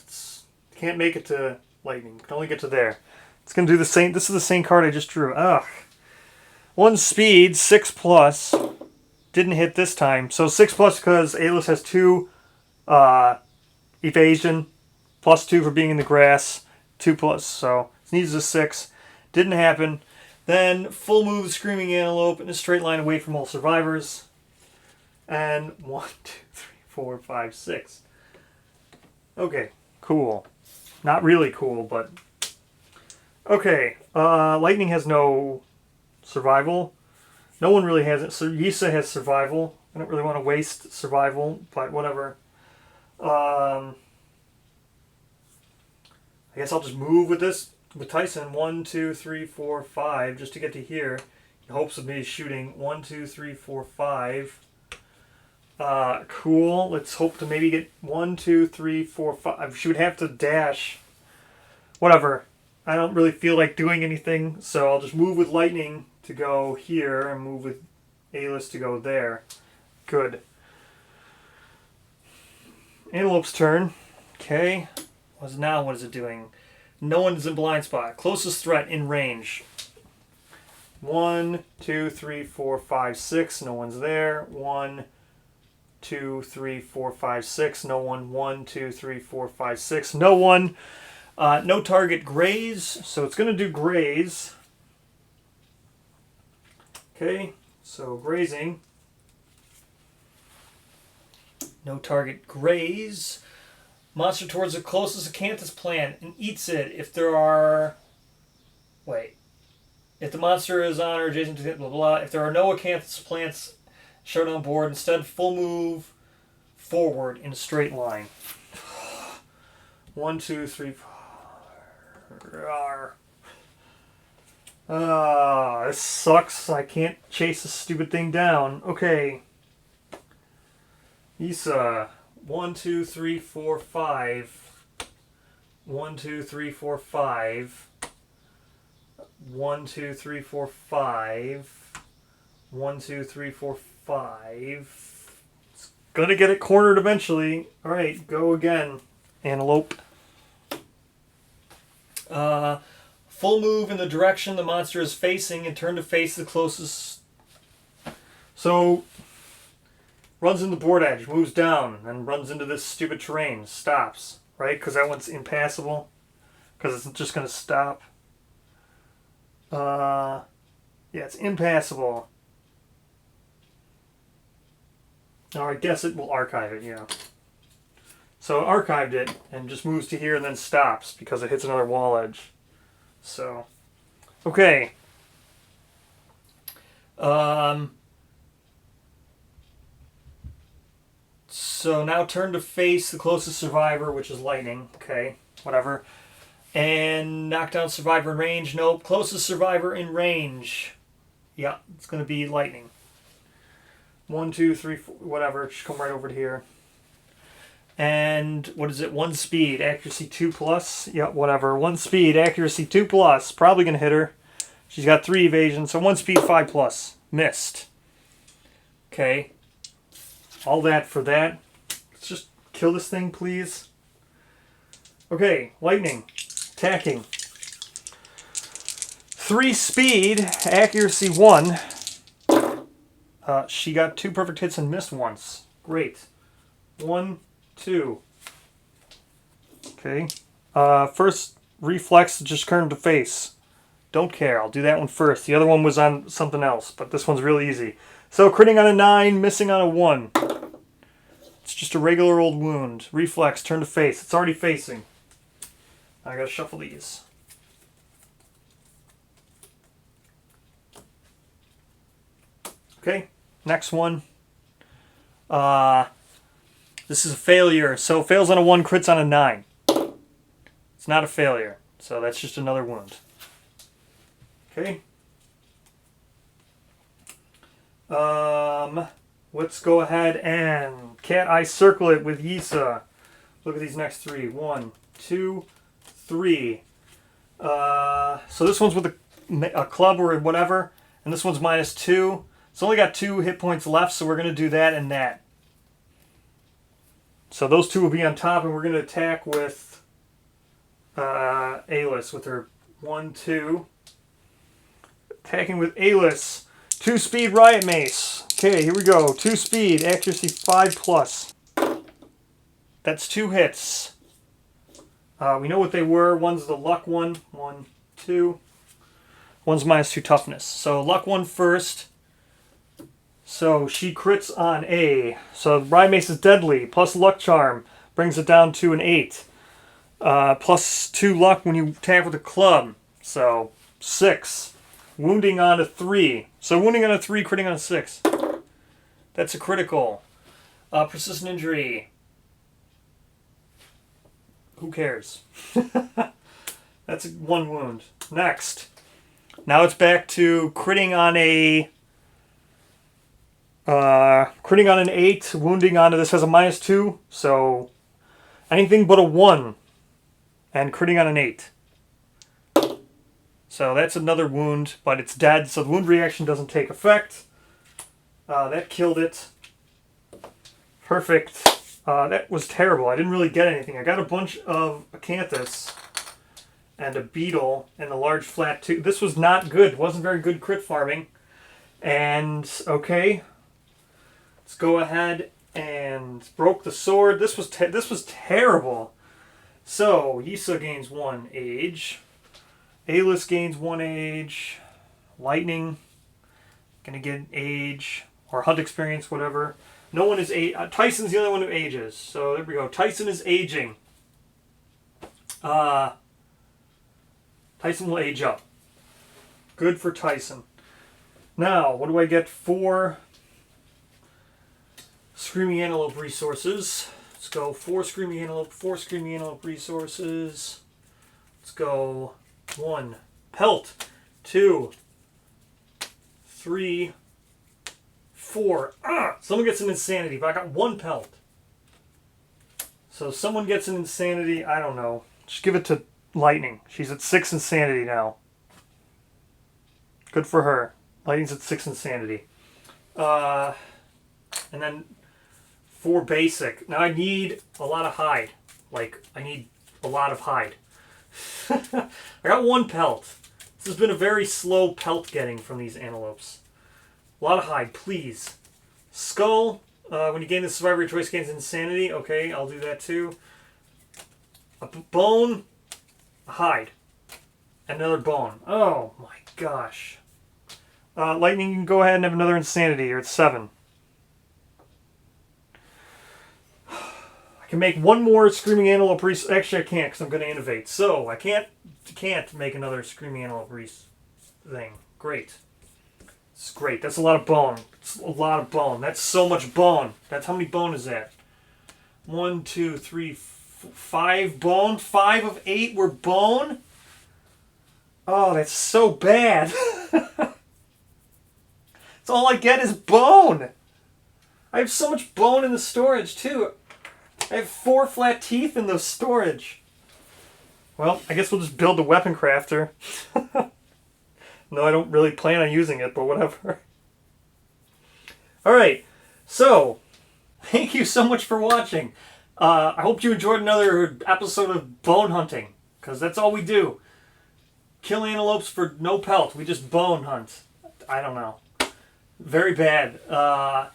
can't make it to lightning. Can only get to there. It's gonna do the same. This is the same card I just drew. Ugh. 1 speed, 6+. Didn't hit this time. So 6+ because A-list has 2 evasion, +2 for being in the grass, 2+. So it needs a 6. Didn't happen. Then full move, Screaming Antelope in a straight line away from all survivors. And 1, 2, 3, 4, 5, 6. Okay, cool. Not really cool, but okay. Lightning has no survival. No one really has it. So Yisa has survival. I don't really want to waste survival, but whatever. I guess I'll just move with this. With Tyson, 1, 2, 3, 4, 5, just to get to here, in hopes of me shooting 1, 2, 3, 4, 5. Cool. Let's hope to maybe get 1, 2, 3, 4, 5. She would have to dash. Whatever. I don't really feel like doing anything, so I'll just move with Lightning to go here and move with A-list to go there. Good. Antelope's turn. Okay. What is it doing? No one's in blind spot. Closest threat in range. 1, 2, 3, 4, 5, 6. No one's there. 1, 2, 3, 4, 5, 6. No one. 1, 2, 3, 4, 5, 6. No one. No target graze. So it's going to do graze. Okay. So grazing. No target graze. Monster towards the closest acanthus plant and eats it if there are... Wait. If the monster is on or adjacent to... Blah, blah. If there are no acanthus plants, Showdown board. Instead, full move forward in a straight line. 1, 2, 3, 4... This sucks. I can't chase this stupid thing down. Okay. Issa... 1, 2, 3, 4, 5. 1, 2, 3, 4, 5. 1, 2, 3, 4, 5. 1, 2, 3, 4, 5. It's gonna get it cornered eventually. Alright, go again. Antelope. Full move in the direction the monster is facing and turn to face the closest. So... runs in the board edge, moves down, and runs into this stupid terrain. Stops, right? Because that one's impassable. Because it's just going to stop. Yeah, it's impassable. Or I guess it will archive it, yeah. So it archived it, and just moves to here and then stops, because it hits another wall edge. So, okay. So now turn to face the closest survivor, which is Lightning. Okay, whatever. And knockdown survivor in range. Nope. Closest survivor in range. Yeah, it's going to be Lightning. 1, 2, 3, 4, whatever. Just come right over to here. And what is it? 1 speed, accuracy 2+. Yeah, whatever. 1 speed, accuracy 2+. Probably going to hit her. She's got 3 evasion, so 1 speed, 5+. Missed. Okay. All that for that. Let's just kill this thing, please. Okay, Lightning. Attacking. 3 speed, accuracy 1. She got 2 perfect hits and missed once. Great. 1, 2. Okay. First reflex, just turn to face. Don't care. I'll do that one first. The other one was on something else, but this one's really easy. So critting on a 9, missing on a 1. It's just a regular old wound. Reflex, turn to face. It's already facing. I gotta shuffle these. Okay, next one. This is a failure. So fails on a 1, crits on a 9. It's not a failure. So that's just another wound. Okay. Let's go ahead and cat eye circle it with Yisa. Look at these next 3. 1, 2, 3. So this one's with a club or whatever. And this one's -2. It's only got 2 hit points left, so we're going to do that and that. So those two will be on top, and we're going to attack with Alis with her 1-2. Attacking with Alis. 2 speed Riot Mace. Okay, here we go. 2 speed, accuracy 5+. That's 2 hits. We know what they were. One's the luck one. 1, 2. One's -2 toughness. So luck one first. So she crits on A. So Riot Mace is deadly. Plus luck charm brings it down to an 8. +2 luck when you attack with a club. So 6. Wounding on a 3. So wounding on a 3, critting on a 6. That's a critical. Persistent injury. Who cares? That's 1 wound. Next. Now it's back to critting on an 8, wounding on this has a -2, so anything but a 1, and critting on an 8. So that's another wound, but it's dead, so the wound reaction doesn't take effect. That killed it. Perfect. That was terrible. I didn't really get anything. I got a bunch of acanthus and a beetle and a large flat tooth. This was not good. Wasn't very good crit farming. And, okay. Let's go ahead and broke the sword. This was terrible. So, Yisa gains 1 age. Alis gains 1 age. Lightning. Gonna get an age. Or hunt experience, whatever. No one is Tyson's the only one who ages. So there we go. Tyson is aging. Tyson will age up. Good for Tyson. Now, what do I get for Screaming Antelope resources? Let's go 4 Screaming Antelope, 4 Screaming Antelope resources. Let's go 1 pelt, 2, 3, 4. Someone gets an insanity, but I got 1 pelt. So someone gets an insanity, I don't know. Just give it to Lightning. She's at 6 insanity now. Good for her. Lightning's at 6 insanity. And then 4 basic. Now I need a lot of hide. Like, I need a lot of hide. I got 1 pelt. This has been a very slow pelt getting from these antelopes. A lot of hide, please. Skull. When you gain the survivor, your choice gains insanity. Okay, I'll do that too. A bone. A hide. Another bone. Oh my gosh. Lightning, you can go ahead and have another insanity. You're at 7. I can make 1 more Screaming Antelope Reese. Actually, I can't because I'm going to innovate. So, I can't make another Screaming Antelope Reese thing. Great. It's great. That's a lot of bone. It's a lot of bone. That's so much bone. That's how many bone is that? 1, 2, 3, 5 bone. 5 of 8 were bone. Oh, that's so bad. That's all I get is bone. I have so much bone in the storage too. I have 4 flat teeth in the storage. Well, I guess we'll just build the weapon crafter. No, I don't really plan on using it, but whatever. Alright, so, thank you so much for watching. I hope you enjoyed another episode of bone hunting, because that's all we do. Kill antelopes for no pelt. We just bone hunt. I don't know. Very bad. At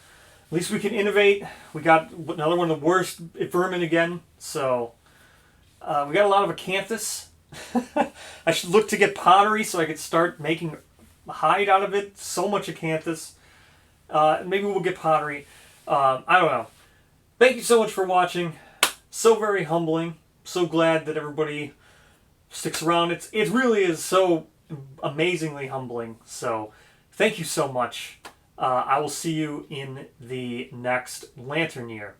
least we can innovate. We got another one of the worst vermin again, so we got a lot of acanthus. I should look to get pottery so I could start making hide out of it. So much acanthus. Maybe we'll get pottery. I don't know. Thank you so much for watching. So very humbling. So glad that everybody sticks around. It really is so amazingly humbling. So thank you so much. I will see you in the next Lantern Year.